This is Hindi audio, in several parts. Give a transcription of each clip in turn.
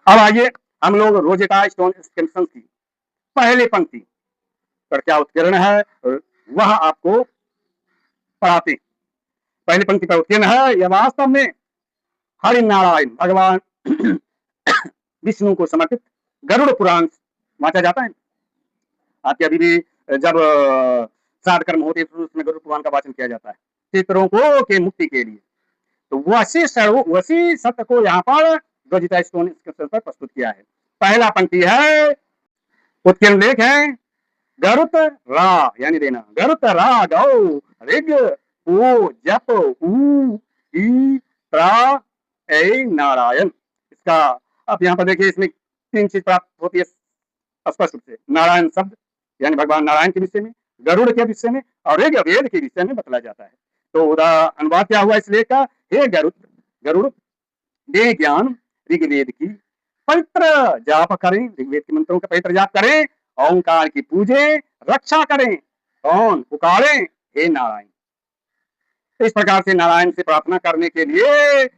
अब आइए हम लोग रोजेटा स्टोन इंस्क्रिप्शन की पहली पंक्ति पर क्या उत्कीर्ण है वह आपको पढ़ाते हैं। पहली पंक्ति पर उत्कीर्ण है, यह वास्तव में हरि नारायण भगवान विष्णु को समर्पित गरुड़ पुराण वाचा जाता है। आपके अभी भी जब श्राद्ध कर्म होते हैं उसमें गरुड़ पुराण का वाचन किया जाता है पितरों को के मुक्ति के लिए। तो वसी सत्य को यहाँ पर रोजिटा स्टोन इंस्क्रिप्शन पर प्रस्तुत किया है। पहला पंक्ति है, उत्कीर्ण लेख है, गरुत रा यानी देना, गरुत रा गौ ऋग ओ जप ऊ ई त्रा ए नारायण। इसका अब यहाँ पर देखिए इसमें तीन चीज प्राप्त होती है स्पष्ट रूप से, नारायण शब्द यानी भगवान नारायण के विषय में, गरुड़ के विषय में और ऋग वेद के विषय में बतलाया जाता है। तो अनुवाद क्या हुआ इस लेख का, हे गरुड़ दे ज्ञान ऋग्वेद की पवित्र जाप करें, ऋग्वेद के मंत्रों का पवित्र जाप करें, ओंकार की पूजे रक्षा करें, कौन पुकारे, हे नारायण। इस प्रकार से नारायण से प्रार्थना करने के लिए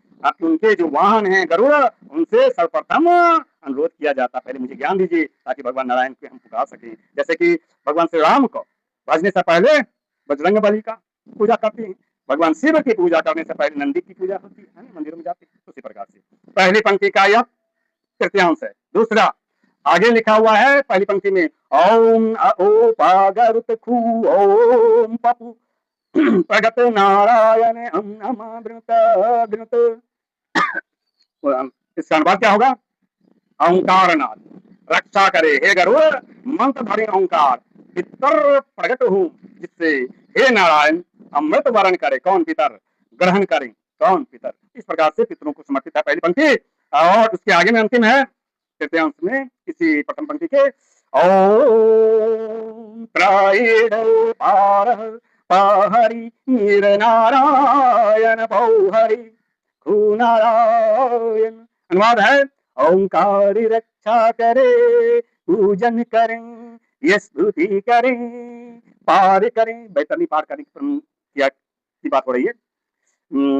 उनके जो वाहन हैं गरुड़, उनसे सर्वप्रथम अनुरोध किया जाता, पहले मुझे ज्ञान दीजिए ताकि भगवान नारायण को हम पुकार सकें। जैसे कि भगवान श्री राम को भजने से पहले बजरंग बली का पूजा करते हैं, भगवान शिव की पूजा करने से पहले नंदी की पूजा होती है, मंदिरों में जाते हैं। उसी प्रकार से पहली पंक्ति का यह तृतीयांश है। दूसरा आगे लिखा हुआ है पहली पंक्ति में, ओम ओ पागरुत खू ओम पपु प्रगत नारायण हम नमः वृत। इसका अनुवाद क्या होगा, ओंकार नाथ रक्षा करे, हे गरुड़ मंत्र भरे ओंकार पितर प्रगट हूँ जिससे, हे नारायण अमृत वरण करे, कौन पितर ग्रहण करें, कौन पितर। इस प्रकार से पितरों को समर्पित है पहली पंक्ति। और उसके आगे में अंतिम है तृतीयांश में इसी प्रथम पंक्ति के, ओम त्रायण पार पाहरि नीर नारायण बहुहरि नारायण। अनुवाद है, ओंकार रक्षा करे, पूजन करें, ये स्तुति करें, पार करें, बैतरणी पार करने की बात हो रही है।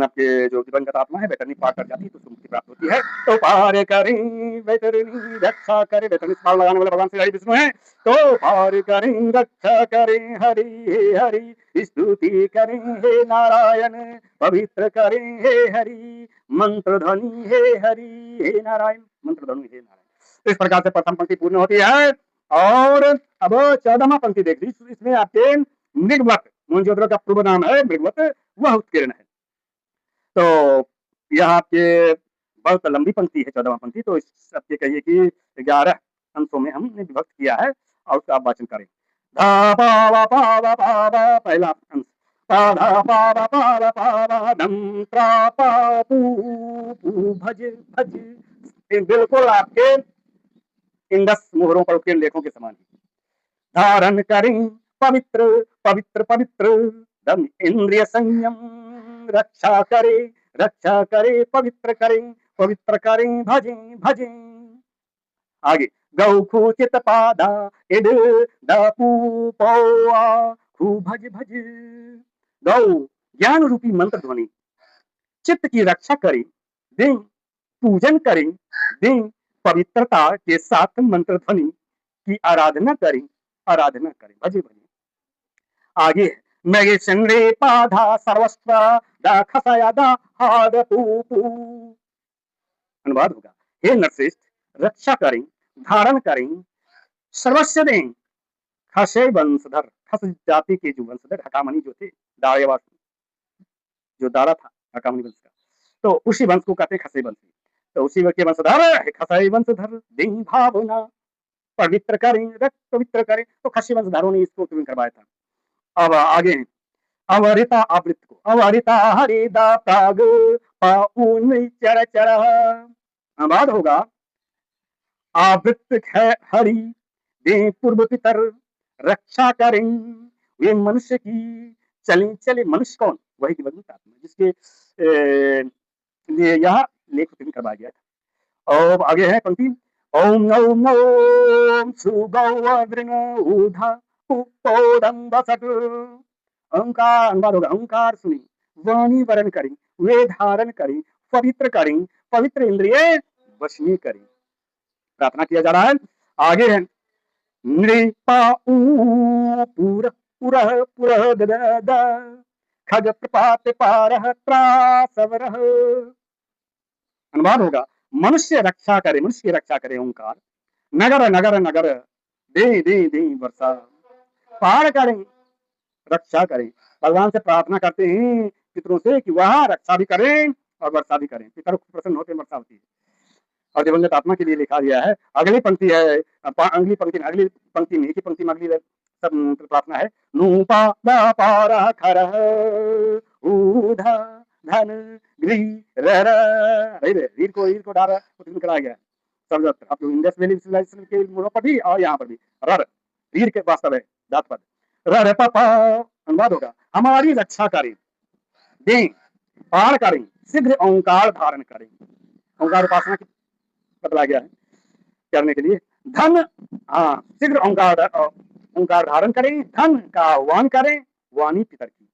आपके जो दिवंगत आत्मा है बैतरणी पार कर जाती है तो उसको मुक्ति प्राप्त होती है। तो पार करें बैतरणी रक्षा करें, बैतरणी पार लगाने वाले भगवान श्री हरि विष्णु है। तो पार करें रक्षा करें हरि हे हरि, स्तुति करें हे नारायण, पवित्र करें हे हरि, मंत्र ध्वनि हे हरि हे नारायण, मंत्र ध्वनि हे नारायण। इस प्रकार से प्रथम पंक्ति पूर्ण होती है। और अब 14वां पंक्ति देख लीजिए, इसमें आपके मृगवत, मोहनजोदड़ो का पूर्व नाम है मृगवत, वह उत्कीर्ण है। तो यह आपके बहुत लंबी पंक्ति है 14वां पंक्ति, तो इस आपके कहिए कि 11 अंशों में हमने विभक्त किया है और उसका आप वाचन करें। पहला अंश, भज भज, बिल्कुल आपके इंडस मोहरों पर के लेखों के समान ही। धारण करें पवित्र पवित्र पवित्र, दम इंद्रिय संयम रक्षा करे, पवित्र करें, भजें भजें। आगे, गौ खूचित पादा इड दपू पौआ खू भज भज। गौ ज्ञान रूपी मंत्र ध्वनि चित्त की रक्षा करें, दें पूजन करें, दें पवित्रता के साथ मंत्र ध्वनि की आराधना करें, भजे भजे। आगे, मैं चंद्रे पाधा सर्वस्व दा खसाया दा हाद पू। अनुवाद होगा, हे नरश्रेष्ठ रक्षा करें, धारण करें, सर्वस्व दें, खसे वंशधर, खस जाति के जो वंशधर हकामनी जो थे, दारेवास जो दारा था हकामनी वंश का, तो उसी वंश को कहते खसे वंश। तो उसी के वंशधर खसाई वंशधर दें भावना, पवित्र करें, रक्त पवित्र करें। तो खसी वंशधरों ने इसको करवाया था। अब आगे, अवरिता आवृत को, अवरिता हरिदा प्राग पाउन चर चर। अनुवाद होगा, आवृत है हरि दे पूर्व पितर, रक्षा करें वे मनुष्य की, चले मनुष्य कौन, वही दिवंगत आत्मा जिसके लिए यह लेख करवाया गया था। और आगे है पंक्ति, ओम ओम ओम सुगौवृण ऊधा उपोदम बसट। ओंकार, अनुवाद होगा, ओंकार सुनी, वाणी वरण करें, वे धारण करें, पवित्र इंद्रिय वश में करें। प्रार्थना किया जा रहा है। आगे है नृपाऊपुर पुरः पुरः ददद खग प्रपात पारः त्रासवरः। अनुवाद होगा, मनुष्य रक्षा करे ओंकार, नगर नगर नगर दे दे दे वर्षा, पार करें रक्षा करें। भगवान से प्रार्थना करते हैं पितरों से कि वह रक्षा भी करें और वर्षा भी करें। पितर प्रसन्न होते वर्षा होती है। और दिवंगत आत्मा के लिए लिखा गया है। अगली पंक्ति है, अगली पंक्ति में, एक ही पंक्ति में अगली सब प्रार्थना है। नूपा पारा खर ऊधा धन रीर को डारा कराया गया है। सब आप लोग इंडस वैली सिविलाइजेशन के मोड़ों पर भी और यहाँ पर भी रर रीर के वास्तव है दात पद। रर पापा अनुवाद होगा, हमारी रक्षा करें, दें, पार करें, शीघ्र ओंकार धारण करें। ओंकार उपासना की बतला गया है करने के लिए। धन, हाँ, शीघ्र ओंकार धारण करें, धन का आह्वान करें, वाणी पितर की।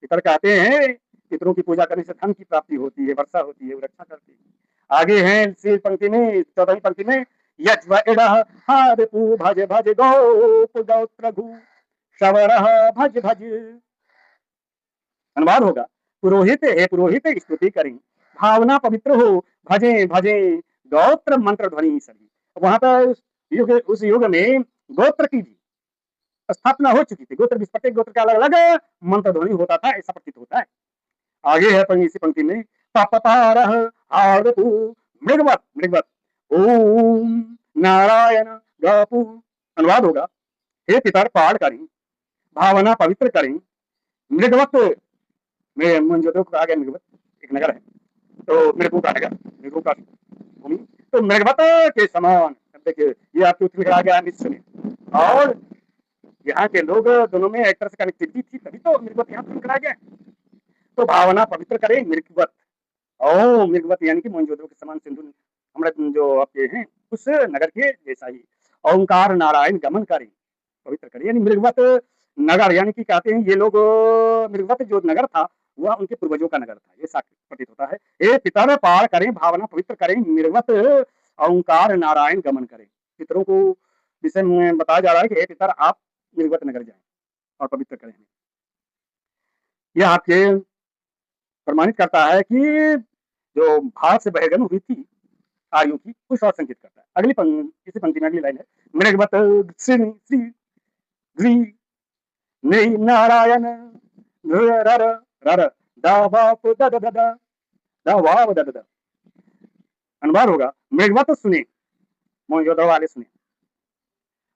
पितर कहते हैं पितरों की पूजा करने से धन की प्राप्ति होती है, वर्षा होती है, वो रक्षा करती है। आगे हैं इसी पंक्ति में, 14वीं पंक्ति में, भज भज गोप गौत्र शवरः भज भज। अनुवाद होगा, पुरोहित स्तुति करें, भावना पवित्र हो, भजे भजे गोत्र मंत्र ध्वनि सभी। वहां पर उस युग में गोत्र की भी स्थापना हो चुकी थी। गोत्र, प्रत्येक गोत्र का अलग अलग मंत्र ध्वनि होता था, ऐसा प्रतीत होता है। आगे है इसी पंक्ति में, तपतारः आरतु मृगवत मृगवत ओम नारायण गपु। अनुवाद होगा, हे पितर पाठ करें, भावना पवित्र करें, मृगवत में मंजोदो को कहा गया, मृगवत एक नगर है, तो मृगों का नगर, मृगों का भूमि, तो मृगवत के समान। देखिए ये आपको कहा गया मिस्र में, और यहाँ के लोग दोनों में एक तरह से कनेक्टिविटी थी, तभी तो मृगवत यहाँ पर कहा गया। तो भावना पवित्र करें मृगवत, ओ मृगवत यानी कि मोहनजोदड़ो के समान सिंधु हमारे जो आपके हैं उस नगर के जैसा ही। ओंकार नारायण गमन करें, पवित्र करें, यानी मृगवत नगर, यानी कि कहते हैं ये लोग मृगवत जो नगर था वह उनके पूर्वजों का नगर था, ये साक्ष्य प्रतीत होता है। ए पितर पार करें, भावना पवित्र करें, मृगवत ओंकार नारायण गमन करें। पितरों को विषय में बताया जा रहा है कि हे पितर आप मृगवत नगर जाएं और पवित्र करें। यह आपके प्रमाणित करता है कि जो भारत से बहिर्गमन हुई थी आर्यों की, कुछ और संकेत करता है। अगली इसी पंक्ति में अगली लाइन है, मृगवत श्री श्री नारायण रर रर दावाप दद दद दावाप दद दद। अनुवाद होगा, मृगवत सुने, मोहनजोदड़ो वाले सुने,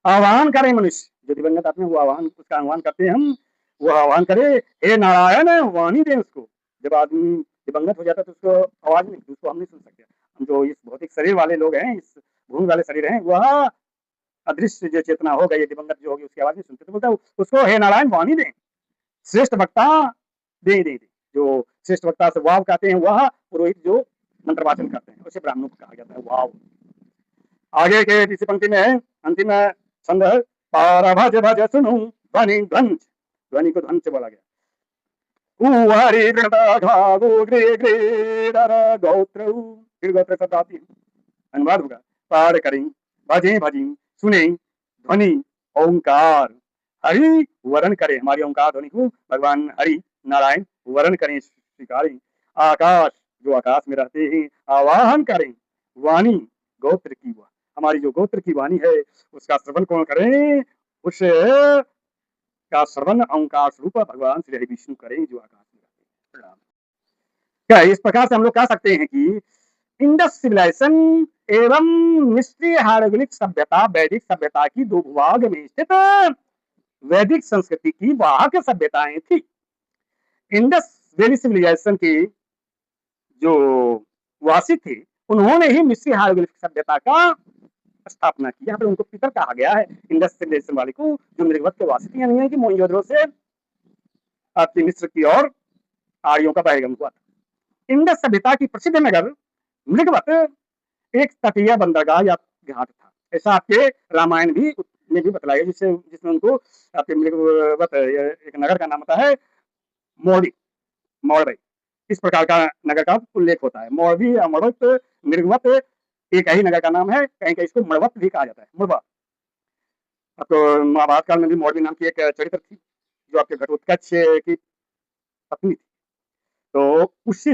आह्वान करें मनुष्य, जो दिवंगत आत्मा वो आह्वान, उसका आह्वान करते हैं हम, वो आह्वान करे, हे नारायण वाणी दे उसको। जब आदमी दिवंगत हो जाता है तो उसको आवाज नहीं, उसको हम नहीं सुन सकते। हम जो इस भौतिक शरीर वाले लोग हैं, इस भूमि वाले शरीर हैं, वह अदृश्य जो चेतना होगा, ये दिवंगत जो होगी उसकी आवाज नहीं सुनते, तो बोलता उसको हे नारायण वाणी दे, श्रेष्ठ वक्ता दे दे दे। जो श्रेष्ठ वक्ता से वाव कहते हैं, वह पुरोहित जो मंत्र वाचन करते हैं, उसे ब्राह्मणों को कहा जाता है वाव। आगे के इसी पंक्ति में है, अंतिम छंद है, पार भज भज सुनु ध्वनि ध्वंस, ध्वनि को ध्वंस से बोला गया। हरि गौत्र, फिर गोत्र शब्द आती है। अनुवाद होगा, पार करें, भजे भजी, सुने ध्वनि ओंकार, हरि वरण करें, हमारी ओंकार ध्वनि को भगवान हरि नारायण वरण करें, स्वीकारें। आकाश, जो आकाश में रहते हैं, आवाहन करें, वाणी गोत्र की, हमारी जो गोत्र की वाणी है उसका श्रवण कौन करें, उस का श्रवण ओंकार स्वरूप भगवान श्री हरि विष्णु करें जो आकाश में रहते हैं। क्या इस प्रकार से हम लोग कह सकते हैं कि इंडस सिविलाइजेशन एवं मिस्री हायरोग्लिफ सभ्यता वैदिक सभ्यता की दो भूभाग में स्थित वैदिक संस्कृति की वाहक सभ्यताएं थी। इंडस वैली सिविलाइजेशन के जो वासी थे उन्होंने ही मिस्री हायरोग्लिफ सभ्यता का स्थापना की। यहाँ पर उनको पितर कहा गया है, इंडस सिविलाइजेशन वाले को, जो मृगवत के वासी थे, यानी कि मोहनजोदड़ो से आपकी मिस्र की ओर आर्यों का बहिर्गमन हुआ था। इंडस सभ्यता की प्रसिद्ध नगर मृगवत एक तटीय बंदरगाह या घाट था, ऐसा आपके रामायण भी में भी बतलाया, जिसमें उनको आपके मृगवत एक नगर का नाम होता है मौड़वई, इस प्रकार का नगर का उल्लेख होता है। मौड़वी या मौड़वत, मृगवत एक ही नगर का नाम है, कहीं कहीं इसको मड़वत भी कहा जाता है, मुड़वा। अब तो महाभारत काल में भी मौर्वी नाम की एक चरित्र थी, जो आपके घटोत्कच की पत्नी थी। तो उसी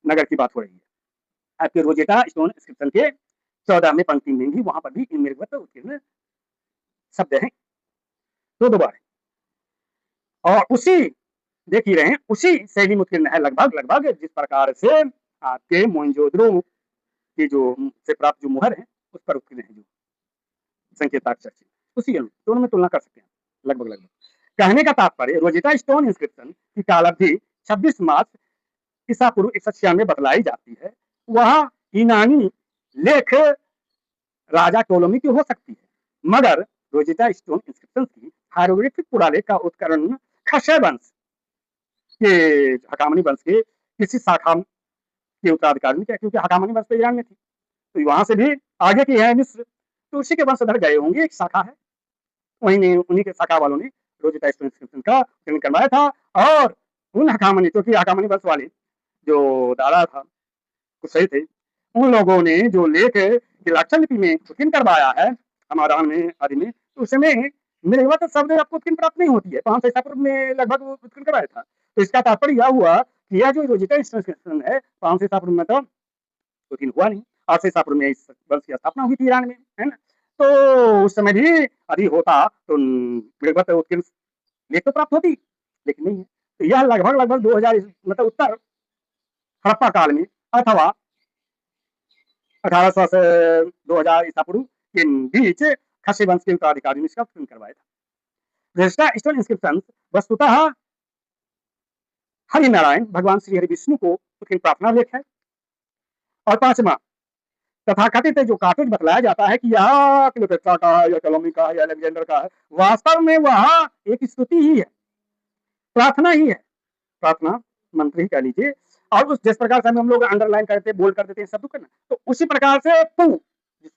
नगर की बात हो रही है। आपके रोजेटा स्टोन इंस्क्रिप्शन के 14वें पंक्ति में भी वहां पर भी इन मृगवत उत्कीर्ण शब्द हैं, दो बार। और उसी देख ही रहे हैं, उसी शैली में उत्कीर्ण है लगभग लगभग जिस प्रकार से आपके मोहनजोदड़ो की जो से प्राप्त जो मुहर है उस पर उत्कीर्ण है, जो संकेताक्षर से, उसी दोनों में तुलना कर सकते हैं लगभग लगभग। कहने का तात्पर्य रोजेटा स्टोन इंस्क्रिप्शन की काल अवधि 26 मार्च ईसा पूर्व 196 बतलाई जाती है। वह यूनानी लेख राजा टोलोमी की हो सकती है, मगर रोजेटा स्टोन इंस्क्रिप्शन की हायरोग्लिफिक पुरालेख का उत्करण खशय वंश के हकामनी वंश के किसी शाखा के उत्तराधिकारी ने किया, क्योंकि हकामनी वंश तो ईरान में थी, तो वहां से भी आगे की है मिस्र, तो उसी के वंशधर गए होंगे, एक शाखा है, वहीं उन्हीं के शाखा वालों ने रोजेटा स्टोन इंस्क्रिप्शन का उत्कीर्ण करवाया था। और उन हकामनी, क्योंकि हकामनी वंश वाले जो दादा था कुछ सही थे, उन लोगों ने जो लेख लाक्षण लिपि में उत्कीर्ण करवाया है हमारा में आदि में, तो उसमें मृगवत शब्द आपको उत्कीर्ण प्राप्त नहीं होती है, 500 ईसा पूर्व में लगभग उत्कीर्ण करवाया था। तो इसका तात्पर्य यह हुआ कि यह जो रोजेटा स्टोन इंस्क्रिप्शन है 500 ईसा पूर्व में तो उत्कीर्ण हुआ नहीं, 800 ईसा पूर्व में इस वंश की स्थापना हुई थी ईरान में, है ना। तो उस समय भी यदि होता तो मृगवत उत्कीर्ण लेख तो प्राप्त होती, लेकिन नहीं है। तो यह लगभग लगभग 2000 मतलब उत्तर हड़प्पा काल में अथवा 1800 से 2000 ईसा पूर्व के बीच खसे वंश के उत्तराधिकारी ने इसका उत्कीर्ण करवाया था। रोजेटा स्टोन इंस्क्रिप्शन वस्तुतः हरि नारायण भगवान श्री हरि विष्णु को उत्कीर्ण प्रार्थना लेख है। और पांचवा, तथाकथित जो कार्टूज बतलाया जाता है कि यह क्लियोपेट्रा का है या टोलेमी का है या अलेक्जेंडर का है, वास्तव में वह एक स्तुति ही है, प्रार्थना ही है, प्रार्थना मंत्र ही कह लीजिए। और उस जिस प्रकार से हम लोग अंडरलाइन करते बोल्ड कर देते हैं शब्द को ना, तो उसी प्रकार से पू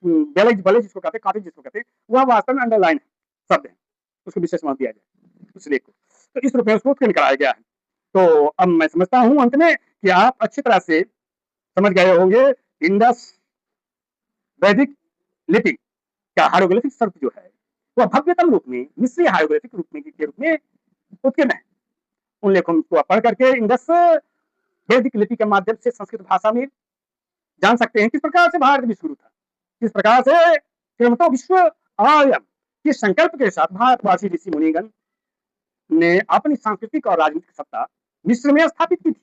बले जिसको कहते हैं, कार्टूज जिसको कहते हैं, वह वास्तव में अंडरलाइन शब्द है, उसको विशेष मान दिया जाए उस लेख को, तो इस रूप में उसको उत्कीर्ण कराया गया है। तो अब मैं समझता हूं अंत में कि आप अच्छी तरह से समझ गए होंगे इंडस वैदिक लिपि का हायरोग्लिफिक शब्द जो है वह भव्यतम रूप में मिस्री हायरोग्लिफिक रूप में के रूप में उत्कीर्ण है। उन लेखों को पढ़ करके इंडस वैदिक लिपि के माध्यम से संस्कृत भाषा में जान सकते हैं किस प्रकार से भारत विश्व शुरू था, किस प्रकार से श्रीमतो विश्व आर्यम के संकल्प के साथ भारतवासी ऋषि मुनिगण ने अपनी सांस्कृतिक और राजनीतिक सत्ता मिस्र में स्थापित की थी।